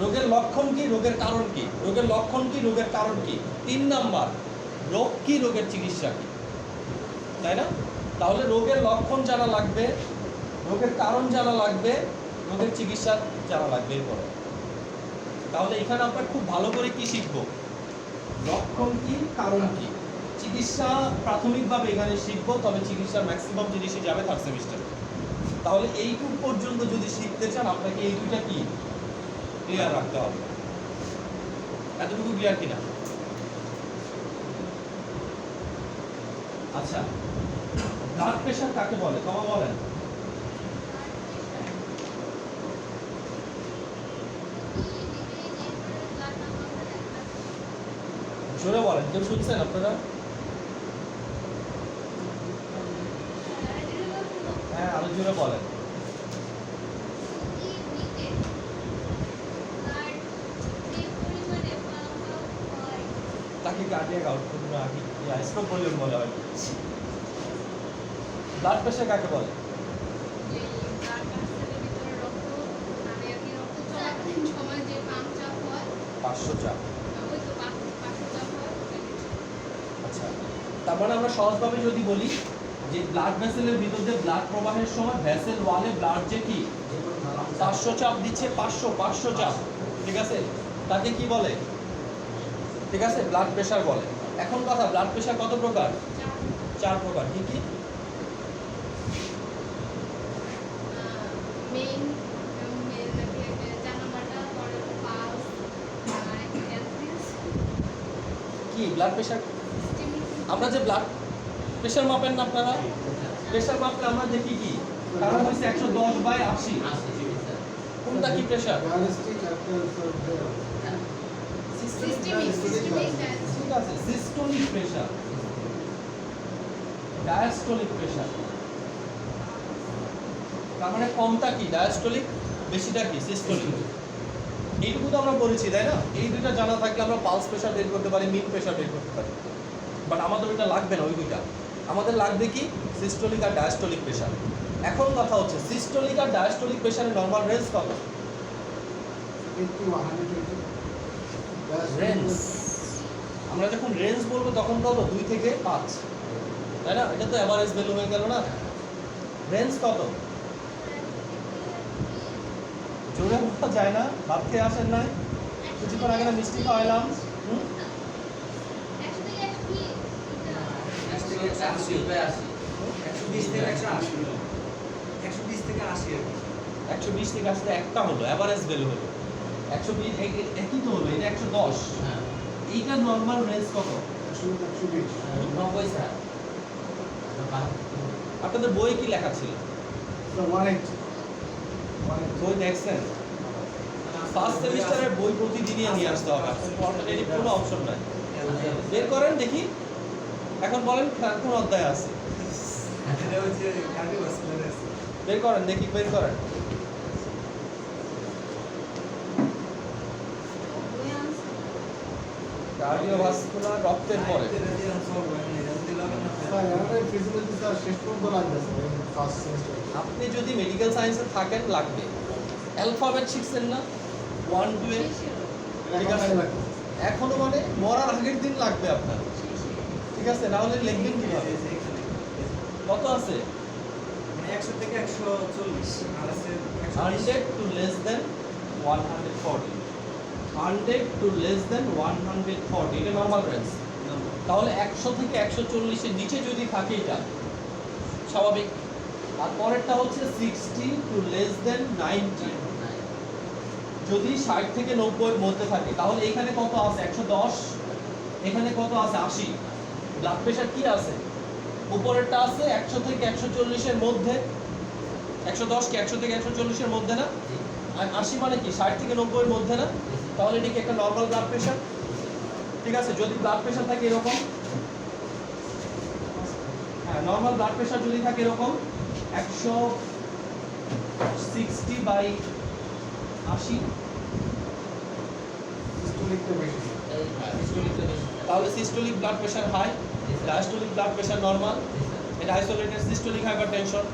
রোগের লক্ষণ কি, রোগের কারণ কি। রোগের লক্ষণ কি, রোগের কারণ কি। 3 নাম্বার, রোগ কি, রোগের চিকিৎসা কি, তাই না? তাহলে রোগের লক্ষণ জানা লাগবে, রোগের কারণ জানা লাগবে, রোগের চিকিৎসা জানা লাগবে। এরপরে তাহলে এখানে আমরা খুব ভালো করে কি শিখবো? লক্ষণ কি, কারণ কি, চিকিৎসা প্রাথমিকভাবে এখানে শিখবো, তবে চিকিৎসার ম্যাক্সিমাম জিনিসই যাবে 3rd সেমিস্টারে। তাহলে এইটুকু পর্যন্ত যদি শিখতে চান আপনাকে এই দুইটা কি ক্লিয়ার রাখতে হবে। এতটুকু ক্লিয়ার কিনা? আচ্ছা, ব্লাড প্রেশার কাকে বলে? তোমার বলেন। জোরে বলেন, কেউ শুনছেন আপনারা? হ্যাঁ, আরো জোরে বলেন। তাকে কার্ডিয়াক আউটপুট না কি স্ট্রোক ভলিউম বলা হয়। ব্লাড প্রেশার কাকে বলে? আচ্ছা, তার মানে আমরা সহজভাবে যদি বলি, যে ব্লাড ভেসেলের ভিতর দিয়ে ব্লাড প্রবাহের সময় ভেসেল ওয়ালে ব্লাড যে কি 500 চাপ দিচ্ছে, 500 চাপ, ঠিক আছে, তাকে কি বলে? ঠিক আছে, ব্লাড প্রেশার বলে। এখন কথা, ব্লাড প্রেশার কত প্রকার? 4 প্রকার। কি কি? মেইন নাকি 4 নাম্বারটা পরে পালস আর অ্যাথলিস কি ব্লাড প্রেশার? সিস্টেমিক আমরা যে ব্লাড প্রেশার মাপেন না আপনারা, প্রেশার মাপলে আমরা দেখি কি কারণ হচ্ছে 110/80। কোনটা কি প্রেশার? ডায়ালিস্টিক একটা সিস্টেমিক ঠিক আছে, সিস্টোলিক প্রেশার, ডায়াস্টোলিক প্রেশার। তার মানে কমটা কি ডায়াস্টোলিক, বেশিটা কি সিস্টোলিক। এইটুকু তো আমরা বলেছি, তাই না? এই দুইটা জানা থাকলে আমরা পালস প্রেশার বের করতে পারি, মিড প্রেশার বের করতে পারি। বাট আমাদের ওইটা লাগবে না, ওই দুইটা আমাদের লাগবে কি সিস্টোলিক আর ডায়াস্টোলিক প্রেশার। এখন কথা হচ্ছে সিস্টোলিক আর ডায়াস্টোলিক প্রেশারের নরমাল রেঞ্জ কত? 80 120 রেঞ্জ, আমরা যখন রেঞ্জ বলবো তখন কত? 2 থেকে 5, তাই না? এটা তো এভারেজ ভ্যালু হয়ে গেল না। রেঞ্জ কত? জোরে বলা যায় না, ভাত খেয়ে আসেন নাই, কিছুক্ষণ আগে না মিষ্টি খাওয়াইলাম। 120 থেকে আসলে একটা হলো এভারেজ ভ্যালু হলো 120, একই তো হলো, এটা 110। এইটা নরমাল রেঞ্জ কত? 120 আপনাদের বই কি লেখা ছিল? 180 বই দেখছেন? ফার্স্ট সেমিস্টারের বই প্রতিদিনই নিয়ে আসতে হবে, অল্টারনেটিভ কোনো অপশন নাই। বের করেন দেখি, এখন বলেন কোন অধ্যায় আছে, বের করেন দেখি, বের করেন। কার্ডিওভাস্কুলার রক্তের পরে স্যার আমাদের ফিজিওলজি স্যার শেষ পর্যন্ত লাগবে স্যার ফার্স্ট সেমিস্টার। আপনি যদি মেডিকেল সায়েন্সে থাকেন লাগবে। অ্যালফাবেট শিখছেন না 1 2 ঠিক আছে, এখনো মানে মরার আগের দিন লাগবে আপনার, ঠিক আছে, না হলে লিখবেন কিভাবে? কত আছে? 100 থেকে 140 আর আছে 100 to less than 140, 100 to less than 140, এটা নরমাল রেঞ্জ। তাহলে 100 থেকে 140 এর নিচে যদি থাকে এটা স্বাভাবিক। আর পরেরটা হচ্ছে 60 to less than 90, যদি 60 থেকে 90 এর মধ্যে থাকে। তাহলে এখানে কত আছে? 110, এখানে কত আছে? 80। ব্লাড প্রেশার কি আছে? উপরেরটা আছে 100 থেকে 140 এর মধ্যে, 110 কি 100 থেকে 140 এর মধ্যে না? আর 80 মানে কি 60 থেকে 90 এর মধ্যে না? তাহলে এটা কি একটা নরমাল ব্লাড প্রেশার? ঠিক আছে, যদি ব্লাড প্রেশার থাকে এরকম, হ্যাঁ নরমাল ব্লাড প্রেশার যদি থাকে এরকম 160/80, সিস্টোলিকটা বেশি। তাহলে systolic blood pressure high, diastolic blood pressure normal, এটা আইসোলেটেড সিস্টোলিক হাইপারটেনশন।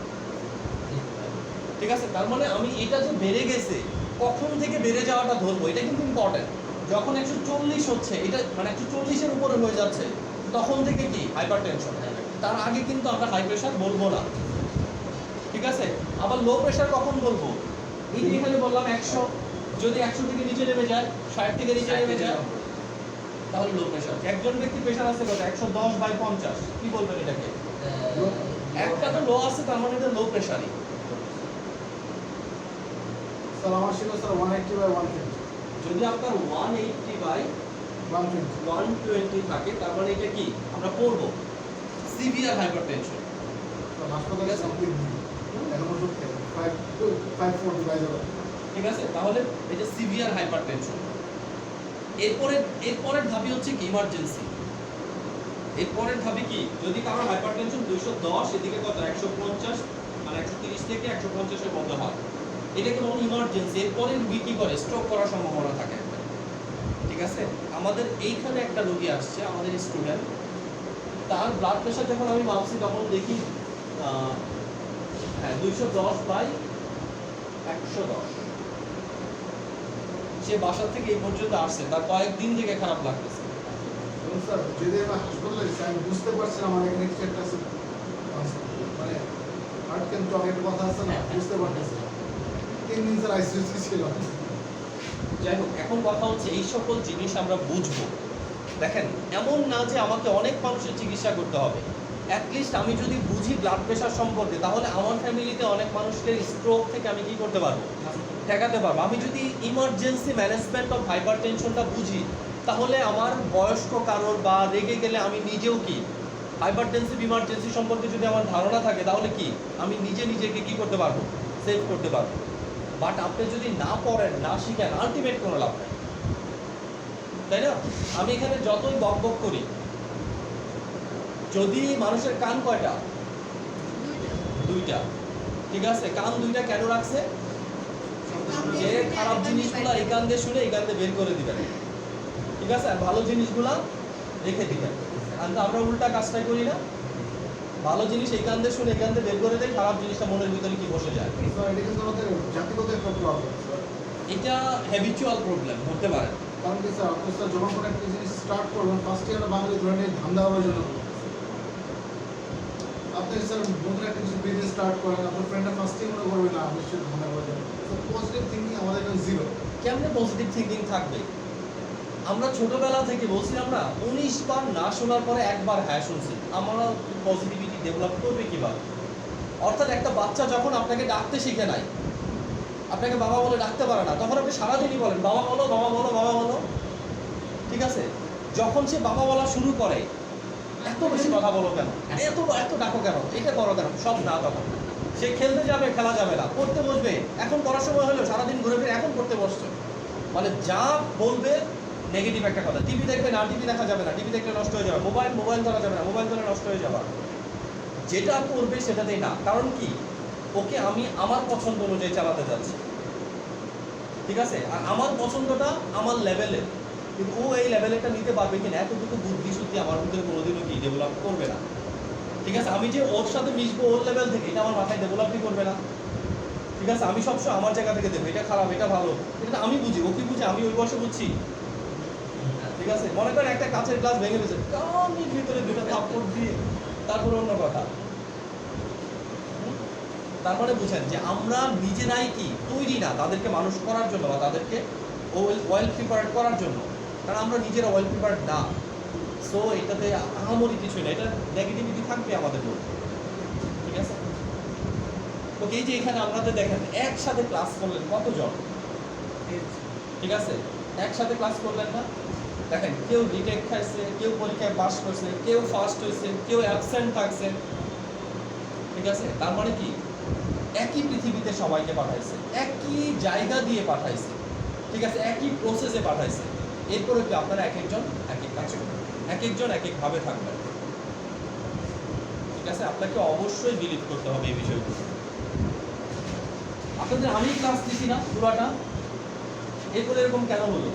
ঠিক আছে, তার মানে আমি এটা যে বেড়ে গেছে কখন থেকে বেড়ে যাওয়াটা ধরবো, এটা কিন্তু ইম্পর্টেন্ট। যখন 140 হচ্ছে, এটা মানে 140 এর উপরে হয়ে যাচ্ছে, তখন থেকে কি হাইপারটেনশন। তার আগে কিন্তু আমরা হাই প্রেশার বলবো না, ঠিক আছে। আবার লো প্রেশার কখন বলবো? এই যে এখানে বললাম 100, যদি 100 থেকে নিচে নেমে যায়, 60 থেকে নিচে নেমে যায়, তাহলে লো প্রেশার। একজন ব্যক্তি প্রেশার আছে কত? 110/50, কি বলবেন এটাকে? একটা তো লো আছে, তার মানে এটা লো প্রেশারই। স্যার আমার ছিল স্যার 180/120 যদি আপনার 180/120 থাকে, তার মানে এটা কি আমরা পড়বো সিভিয়ার হাইপারটেনশন। স্যার হাসপাতালে কমপ্লিট এখন ওষুধ খেয়ে 540 বাই যাবে। ঠিক আছে, তাহলে এটা সিভিয়ার হাইপারটেনশন। এরপরের ধাপই হচ্ছে কি ইমার্জেন্সি। এরপরের ধাপে কি, যদি কারো হাইপারটেনশন 210, এদিকে কত 150, মানে 130 থেকে 150 এর মধ্যে হয়, এটাকে বলে ইমার্জেন্সি। এরপরে রুগী কি করে? স্ট্রোক করার সম্ভাবনা থাকে। ঠিক আছে, আমাদের এইখানে একটা রোগী আসছে, আমাদের স্টুডেন্ট, তার ব্লাড প্রেশার যখন আমি মাপছি তখন দেখি 210/110। সে বাসা থেকে এই পর্যন্ত আসছে, তার কয়েকদিন থেকে খারাপ লাগতেছে। এবং স্যার যদি আমি হাসপাতালে আমি বুঝতে পারছি না আমার এখানে কিছু একটা আছে হোয়াট ক্যান টক একটা কথা আছে না, বুঝতে পারতেছি 3 দিন স্যার আইসিইউতে ছিল। যাই হোক, এখন কথা হচ্ছে এই সকল জিনিস আমরা বুঝবো। দেখেন, এমন না যে আমাকে অনেক মানুষের চিকিৎসা করতে হবে। অ্যাটলিস্ট আমি যদি বুঝি ব্লাড প্রেশার সম্পর্কে, তাহলে আমার ফ্যামিলিতে অনেক মানুষকে স্ট্রোক থেকে আমি কি করতে পারবো, ঠেকাতে পারবো। আমি যদি ইমার্জেন্সি ম্যানেজমেন্ট অফ হাইপার টেনশনটা বুঝি, তাহলে আমার বয়স্ক কারোর বা রেগে গেলে আমি নিজেও কি হাইপারটেনসিভ ইমার্জেন্সি সম্পর্কে যদি আমার ধারণা থাকে, তাহলে কি আমি নিজেকে কি করতে পারবো, সেভ করতে পারবো। বাট আপনি যদি না পড়েন, না শিখেন, আলটিমেট কোনো লাভ নেই, তাই না? আমি এখানে যতই বকবক করি, যদি মানুষের কান কয়টা, দুইটা, ঠিক আছে, কান দুইটা কেন রাখছে? যে খারাপ জিনিসগুলো এই কান দিয়ে শুনে এই কান দিয়ে বের করে দিবেন, ঠিক আছে, আর ভালো জিনিসগুলা রেখে দিবেন। আমরা উল্টা কাজটাই করি না, ভালো জিনিস এই কান দিয়ে শুনে এই কান দিয়ে বের করে দেয়, খারাপ জিনিসটা মনের ভিতরে কি বসে যায়। স্যার এটা কিন্তু আমাদের জাতিগত একটা প্রবলেম স্যার। এটা হ্যাবিচুয়াল প্রবলেম হতে পারে। কারণ কি স্যার, আপনি স্যার যখন কোনো একটা জিনিস স্টার্ট করবেন, ফার্স্ট ইয়ারে বাঙালি ধরে নিয়ে ধান্দা হওয়ার জন্য আপনি স্যার নতুন একটা কিছু বিজনেস স্টার্ট করেন, আপনার ফ্রেন্ডরা ফার্স্টেই মনে করবে না নিশ্চয়ই ধান্দা করার জন্য। তো পজিটিভ থিঙ্কিং আমাদের এখানে জিরো। কেমনে পজিটিভ থিঙ্কিং থাকবে? আমরা ছোটবেলা থেকে বলছিলাম না, 19 বার না শোনার পরে একবার হ্যাঁ শুনছি। আমরা পজিটিভিটি ডেভেলপ করবে কিভাবে? অর্থাৎ একটা বাচ্চা যখন আপনাকে ডাকতে শিখে নাই, আপনাকে বাবা বলে ডাকতে পারে না, তখন আপনি সারাদিনই বলেন বাবা বলো, বাবা বলো, বাবা বলো, ঠিক আছে? যখন সে বাবা বলা শুরু করে, এত বেশি কথা বলো কেন, এত এত ডাকো কেন, এটা করো কেন, সব না। তখন সে খেলতে যাবে, খেলা যাবে না, পড়তে বসবে, এখন পড়ার সময় হলেও সারাদিন ঘুরে ফিরে এখন পড়তে বসছো, মানে যা বলবে নেগেটিভ একটা কথা। টিভি দেখবে না, টিভি দেখা যাবে না, টিভি দেখলে নষ্ট হয়ে যাবে, মোবাইল ধরা যাবে না, মোবাইল ধরে নষ্ট হয়ে যাবে। যেটা করবে সেটাতেই না। কারণ কি, ওকে আমি আমার পছন্দ অনুযায়ী চালাতে যাচ্ছি, ঠিক আছে? আর আমার পছন্দটা আমার লেভেলের, কিন্তু ও এই লেভেলেরটা নিতে পারবে কিনা, এতটুকু বুদ্ধি শুদ্ধি আমার ভিতরে কোনোদিনও কি ডেভেলপ করবে না, ঠিক আছে? আমি যে ওর সাথে মিশবো ওর লেভেল থেকে, এটা আমার মাথায় ডেভেলপই করবে না, ঠিক আছে? আমি সবসময় আমার জায়গা থেকে দেবো, এটা খারাপ, এটা ভালো, এটা আমি বুঝি, ও কি বুঝি, আমি ওই বয়সে বুঝছি, ঠিক আছে? মনে করেন একটা কাঁচের গ্লাস ভেঙে গেছে, কানের ভিতরে দুটো থাপ্পড় দিয়ে তারপরে অন্য কথা। তার মানে বুঝেন যে আমরা নিজেরাই কি তৈরি না তাদেরকে মানুষ করার জন্য বা তাদেরকে ওয়েল প্রিপারেড করার জন্য, কারণ আমরা নিজেরা ওয়েল প্রিপারেড না। সো এটাতে আহামরি কিছু না, এটা নেগেটিভিটি থাকবে আমাদের মধ্যে, ঠিক আছে? ওকে, এই যে এখানে আপনাদের দেখেন একসাথে ক্লাস করলেন কতজন, ঠিক আছে? একসাথে ক্লাস করলেন না? দেখেন, কেউ রিটেক খাইছে, কেউ পরীক্ষায় পাস করছে, কেউ ফার্স্ট হয়েছে, কেউ অ্যাবসেন্ট থাকছে, ঠিক আছে? তার মানে কি, একই পৃথিবীতে সবাইকে পাঠাইছে, একই জায়গা দিয়ে পাঠাইছে, ঠিক আছে? একই প্রসেসে পাঠাইছে। এরপরে কি আপনারা এক একজন এক এক কাজ করবেন, এক একজন এক একভাবে থাকবেন, ঠিক আছে? আপনাকে অবশ্যই বিলিভ করতে হবে এই বিষয়গুলো। আপনাদের আমি ক্লাস দিছি না পুরাটা, এরপরে এরকম কেন হলো?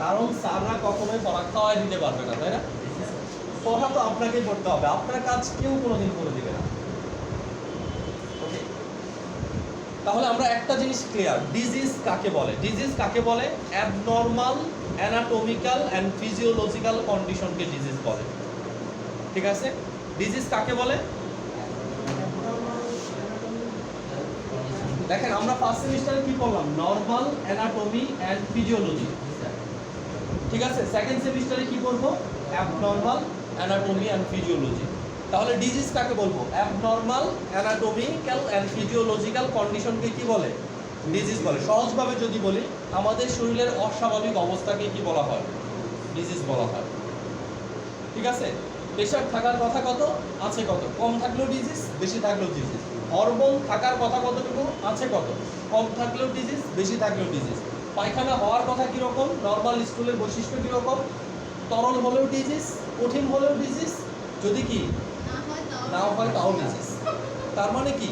কারণ স্যাররা কখনোই পড়া খাওয়াই দিতে পারবে না, তাই না? পড়া তো আপনাকেই করতে হবে, আপনার কাজ কেউ কোনোদিন করে দিবে না। ওকে, তাহলে আমরা একটা জিনিস ক্লিয়ার, ডিজিজ কাকে বলে? ডিজিজ কাকে বলে? অ্যাবনর্মাল অ্যানাটমিক্যাল অ্যান্ড ফিজিওলজিক্যাল কন্ডিশনকে ডিজিজ বলে, ঠিক আছে? ডিজিজ কাকে বলে? দেখেন, আমরা ফার্স্ট সেমিস্টারে কি পড়লাম? নরমাল অ্যানাটমি অ্যান্ড ফিজিওলজি, ঠিক আছে? সেকেন্ড সেমিস্টারে কি পড়বো? Abnormal anatomy and physiology. তাহলে ডিজিজ কাকে বলবো? অ্যাবনর্মাল অ্যানাটমিক্যাল অ্যান্ড ফিজিওলজিক্যাল কন্ডিশনকে কি বলে? ডিজিজ বলে। সহজভাবে যদি বলি, আমাদের শরীরের অস্বাভাবিক অবস্থাকে কি বলা হয়? ডিজিজ বলা হয়, ঠিক আছে? প্রেশার থাকার কথা কত আছে, কত কম থাকলেও ডিজিজ, বেশি থাকলেও ডিজিজ। হরমোন থাকার কথা কতটুকু আছে, কত কম থাকলেও ডিজিজ, বেশি থাকলেও ডিজিজ। পায়খানা হওয়ার কথা কীরকম, নর্মাল স্টুলের বৈশিষ্ট্য কীরকম, তরল হলেও ডিজিজ, কঠিন হলেও ডিজিজ, যদি কি না হয় তাও ডিজিজ। তার মানে কি,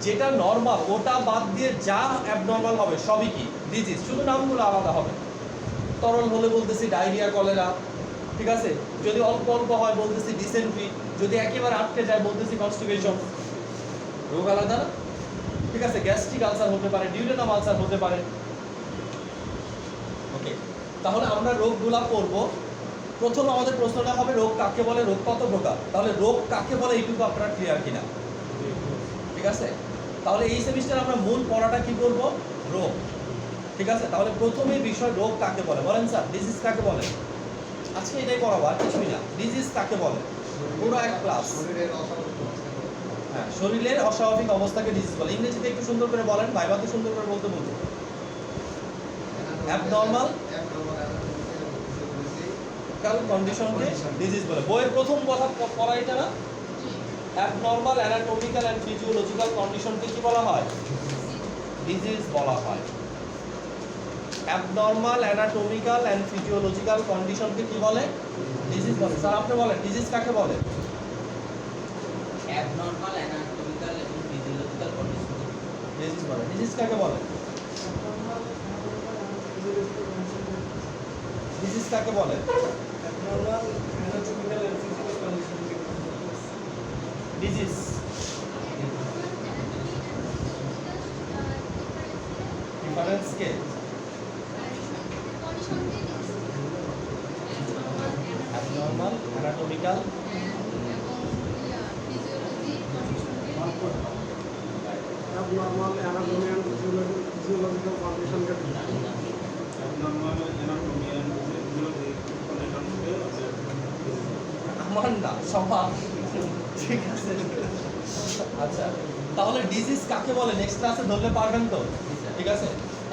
যেটা নর্মাল ওটা বাদ দিয়ে যা অ্যাবনর্মাল হবে সবই কি ডিজিজ, শুধু নামগুলো আলাদা হবে। তরল হলে বলতেছি ডায়রিয়া, কলেরা, ঠিক আছে? যদি অল্প অল্প হয় বলতেছি ডিসেন্ট্রি, যদি একেবারে আটকে যায় বলতেছি কনস্টিপেশন। রোগ আলাদা, ঠিক আছে? গ্যাস্ট্রিক আলসার হতে পারে, ডিউডেনাম আলসার হতে পারে। ওকে, তাহলে আমরা রোগগুলা পড়বো প্রথম আমাদের প্রশ্নটা হবে রোগ কাকে বলে, রোগ কত প্রকার। তাহলে রোগ কাকে বলে এইটুকু আপনারা ক্লিয়ার কিনা? ঠিক আছে, তাহলে এই সেমিস্টার আমরা মূল পড়াটা কি করব? রোগ। ঠিক আছে, তাহলে প্রথমেই বিষয় রোগ কাকে বলে। বলেন স্যার, ডিজিজ কাকে বলে? আজকে এটাই পড়াবো, আর কিছুই না। ডিজিজ কাকে বলে পুরো এক ক্লাস। হ্যাঁ, শরীরের অস্বাভাবিক অবস্থাকে ডিজিজ বলে। ইংরেজিতে একটু সুন্দর করে বলেন, ভাইবাতে সুন্দর করে বলতে বলবো। অ্যাবনর্মাল কন্ডিশনকে ডিজিজ বলে। বইয়ের প্রথম কথা পড়া এটা না? অ্যাবনর্মাল অ্যানাটমিক্যাল অ্যান্ড ফিজিওলজিক্যাল কন্ডিশনকে কি বলা হয়? ডিজিজ বলা হয়। অ্যাবনর্মাল অ্যানাটমিক্যাল অ্যান্ড ফিজিওলজিক্যাল কন্ডিশনকে কি বলে? ডিজিজ বলে। স্যার আপনি বলেন, ডিজিজ কাকে বলে? অ্যাবনর্মাল অ্যানাটমিক্যাল এবং ফিজিওলজিক্যাল কন্ডিশন ডিজিজ বলে। ডিজিজ কাকে বলে? ডিজিজ কাকে বলে? Disease difference K? Abnormal anatomical abnormal anatomy and physiological condition के abnormal anatomy and physiological condition আমার না সবার। ঠিক আছে, আচ্ছা তাহলে ডিজিজ কাকে বলে নেক্সট ক্লাসে ধরলে পারবেন তো? ঠিক আছে,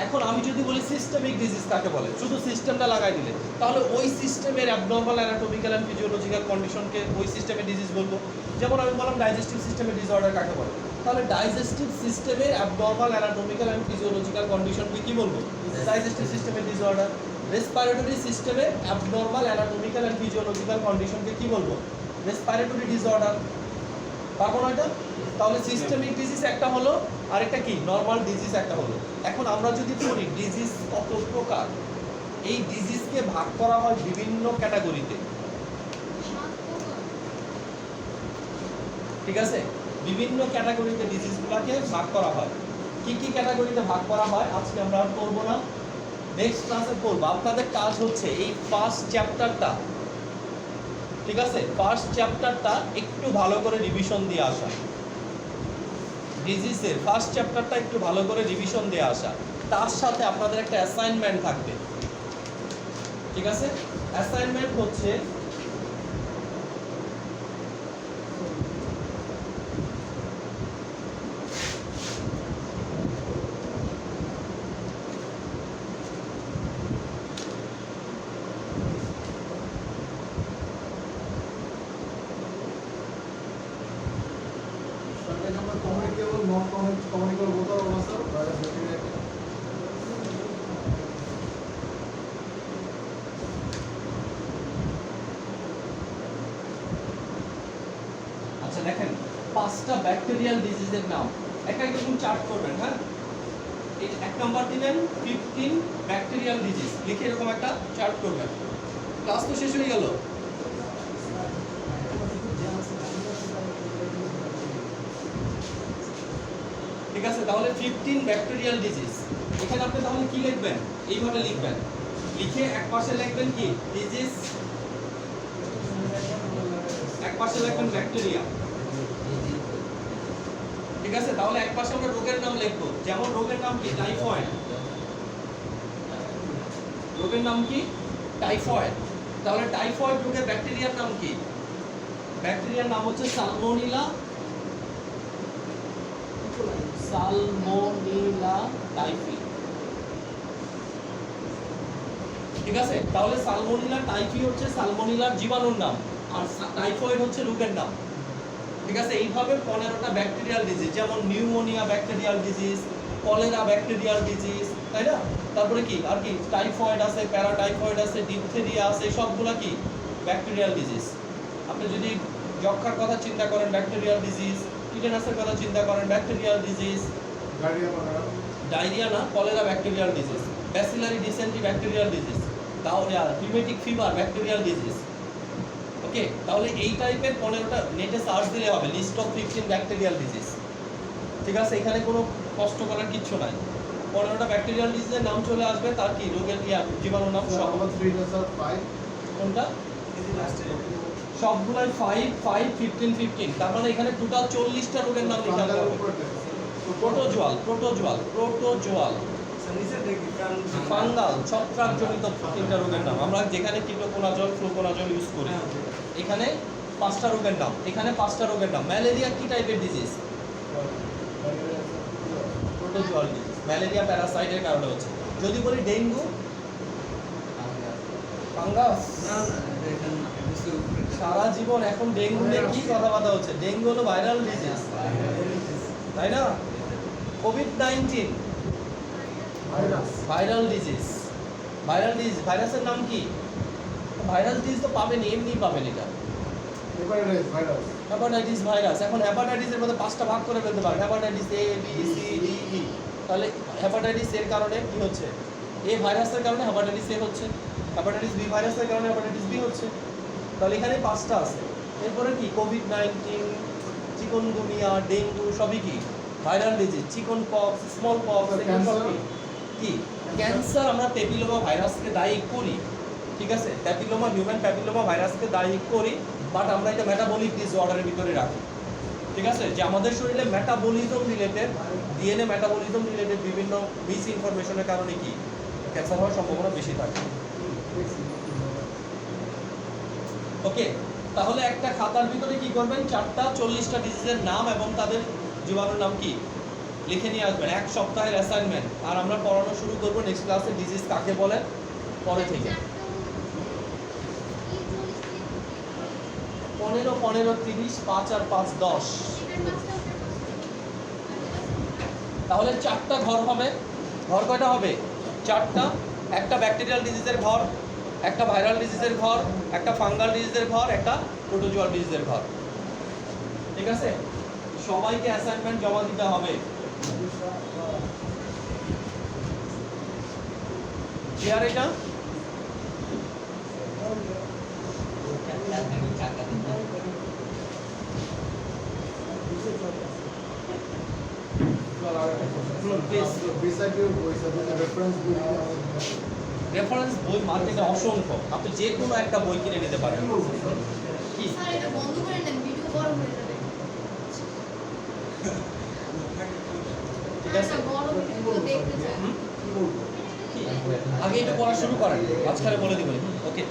এখন আমি যদি বলি সিস্টেমিক ডিজিজ কাকে বলে, শুধু সিস্টেমটা লাগাই দিলে, তাহলে ওই সিস্টেমের অ্যাবনর্মাল অ্যানাটমিক্যাল অ্যান্ড ফিজিওলজিক্যাল কন্ডিশনকে ওই সিস্টেমের ডিজিজ বলবো। যেমন আমি বললাম ডাইজেস্টিভ সিস্টেমের ডিসঅর্ডার কাকে বলে, তাহলে ডাইজেস্টিভ সিস্টেমের অ্যাবনর্মাল অ্যানাটমিক্যাল অ্যান্ড ফিজিওলজিক্যাল কন্ডিশনকে কি বলবো? ডাইজেস্টিভ সিস্টেমের ডিসঅর্ডার। রেসপিরেটরি সিস্টেমে অ্যাবনর্মাল অ্যানাটমিক্যাল অ্যান্ড ফিজিওলজিক্যাল কন্ডিশনকে কি বলবো? Respiratory disorder. পারবো না এটা? তাহলে সিস্টেমিক ডিজিজ একটা হলো, আরেকটা কি নরমাল ডিজিজ একটা হলো। এখন আমরা যদি পড়ি ডিজিজ কত প্রকার, এই ডিজিজকে ভাগ করা হয় বিভিন্ন ক্যাটাগরিতে। ঠিক আছে, বিভিন্ন ক্যাটাগরিতে ডিজিজগুলোকে ভাগ করা হয়। কি কি ক্যাটাগরিতে ভাগ করা হয় আজকে আমরা আর করবো না, নেক্সট ক্লাসে করবো। আপনাদের কাজ হচ্ছে এই ফার্স্ট চ্যাপ্টারটা, ঠিক আছে, ফার্স্ট চ্যাপ্টারটা একটু ভালো করে রিভিশন দিয়ে আসা। ডিজিজের ফার্স্ট চ্যাপ্টারটা একটু ভালো করে রিভিশন দিয়ে আসা। তার সাথে আপনাদের একটা অ্যাসাইনমেন্ট থাকবে। ঠিক আছে, অ্যাসাইনমেন্ট হচ্ছে communicable, non-communicable, both are also bacteria. আচ্ছা দেখেন, পাঁচটা ব্যাকটেরিয়াল ডিজিজের নাম একটা এরকম চার্ট করবেন। হ্যাঁ, এই এক নাম্বার দিলেন 15 ব্যাকটেরিয়াল ডিজিজ, লিখে এরকম একটা চার্ট করবেন। ক্লাস তো শেষ হয়ে গেল। ঠিক আছে, তাহলে 15 ব্যাকটেরিয়াল ডিজিজ। এখানে আপনি তাহলে কি লিখবেন? এইভাবে লিখবেন, লিখে এক পাশে লিখবেন কি ডিজিজ, এক পাশে লিখবেন ব্যাকটেরিয়া। ঠিক আছে, তাহলে এক পাশে আমরা রোগের নাম লিখবো। যেমন রোগের নাম কি? টাইফয়েড। রোগের নাম কি? টাইফয়েড। তাহলে টাইফয়েড রোগের ব্যাকটেরিয়ার নাম কি? ব্যাকটেরিয়ার নাম হচ্ছে সালমোনেলা। Salmonella typhi. ঠিক আছে, তাহলে সালমোনেলা টাইফি হচ্ছে সালমোনেলার জীবাণুর নাম, আর টাইফয়েড হচ্ছে রোগের নাম। ঠিক আছে, এইভাবে 15টা ব্যাকটেরিয়াল ডিজিজ, যেমন pneumonia bacterial disease, cholera bacterial disease, তাই না? তারপরে কি আর কি টাইফয়েড আছে, প্যারাটাইফয়েড আছে, ডিপথেরিয়া আছে, সবগুলা কি ব্যাকটেরিয়াল ডিজিজ। আপনি যদি যক্ষার কথা চিন্তা করেন ব্যাকটেরিয়াল ডিজিজ, টিটেনাসের কথা চিন্তা করেন ব্যাকটেরিয়াল ডিজিজ, ডায়রিয়া না, cholera bacterial disease, bacillary dysentery bacterial disease, তাহলে আর রিউমেটিক ফিভার ব্যাকটেরিয়াল ডিজিজ। ওকে, তাহলে এই টাইপের 15টা নেটে সার্চ দিলে হবে লিস্ট অফ 15 ব্যাকটেরিয়াল ডিজিজ। ঠিক আছে, এখানে কোনো কষ্ট করার কিচ্ছু নাই। 15টা ব্যাকটেরিয়াল ডিজিজের নাম চলে আসবে, তার কি রোগের কি জীবাণুর নাম সহ। Our three does are 5. কোনটা? সবগুলাই 5 5 15 15, তার মানে এখানে টোটাল 40টা রোগের নাম লিখতে ফাঙ্গাল হবে। উপরে প্রোটোজোয়াল ফাঙ্গাল ছত্রাকজনিত 3টা রোগের নাম। আমরা যেখানে কিটোকোনাজল ফ্লুকোনাজল ইউজ করি, এখানে 5টা রোগের নাম, এখানে 5টা রোগের নাম। ম্যালেরিয়া কি টাইপের ডিজিজ? প্রোটোজোয়াল ডিজিজ, ম্যালেরিয়া প্যারাসাইটের কারণে হচ্ছে। যদি বলি ডেঙ্গু, ফাঙ্গাস। সারা জীবন এখন ডেঙ্গু নিয়ে কি কথাবার্তা হচ্ছে? ডেঙ্গু হলো ভাইরাল ডিজিজ, তাই না? COVID-19 virus viral disease. ভাইরাসের নাম কি? ভাইরাল ডিজিজ তো পাবেন, এমনি পাবেন এটা। Hepatitis virus hepatitis virus. এখন হেপাটাইটিসের মধ্যে 5টা ভাগ করে ফেলতে পারেন, hepatitis A B C D E. তাহলে হেপাটাইটিস এর কারণে কি হচ্ছে? এ ভাইরাসের কারণে হেপাটাইটিস এ হচ্ছে, হেপাটাইটিস বি ভাইরাসের কারণে হেপাটাইটিস বি হচ্ছে। তাহলে এখানে 5টা আছে। এরপরে কি কোভিড-19, চিকুনগুনিয়া, ডেঙ্গু সবই কি ভাইরাল ডিজিজ। চিকন পক্স, স্মল পক্স, এগুলো সব কি ক্যান্সার। আমরা প্যাপিলোমা ভাইরাসকে দায়ী করি, ঠিক আছে? প্যাপিলোমা, হিউম্যান প্যাপিলোমা ভাইরাসকে দায়ী করি, বাট আমরা এটা মেটাবলিক ডিসঅর্ডারের ভিতরে রাখি, ঠিক আছে? যে আমাদের শরীরে metabolism related, DNA metabolism related বিভিন্ন মিস ইনফরমেশনের কারণে কি ক্যান্সার হওয়ার সম্ভাবনা বেশি থাকে। ওকে, তাহলে একটা খাতার ভিতরে কি করবেন? 4টা 40টা ডিজিজের নাম এবং তাদের জীবাণুর নাম কি লিখে নিয়ে আসবেন। 1 সপ্তাহের অ্যাসাইনমেন্ট। আর আমরা পড়ানো শুরু করব নেক্সট ক্লাসে ডিজিজ কাকে বলে পরে থেকে। 15 15 30, 5 আর 5 10। তাহলে 4টা ঘর হবে। ঘর কয়টা হবে? 4টা। একটা ব্যাকটেরিয়াল ডিজিজের ঘর, একটা ভাইরাল ডিজিজের ঘর, একটা ফাঙ্গাল ডিজিজের ঘর, একটা প্রোটোজোয়াল ডিজিজের ঘর, ঠিক আছে? সবাইকে অ্যাসাইনমেন্ট জমা দিতে হবে। ক্লিয়ার এটা? beside your voice the reference book reference বই মার্কেটে অসংখ্য, আপনি যে কোনো একটা বই কিনে নিতে পারেন। কি স্যার এটা বন্ধ করে নেন, ভিডিও বড় হয়ে যাবে। ঠিক আছে? একটা বড় ভিডিও দেখতে চাই। কি? আগে এটা পড়া শুরু করেন, মাঝখানে বলে দিবেন। ওকে।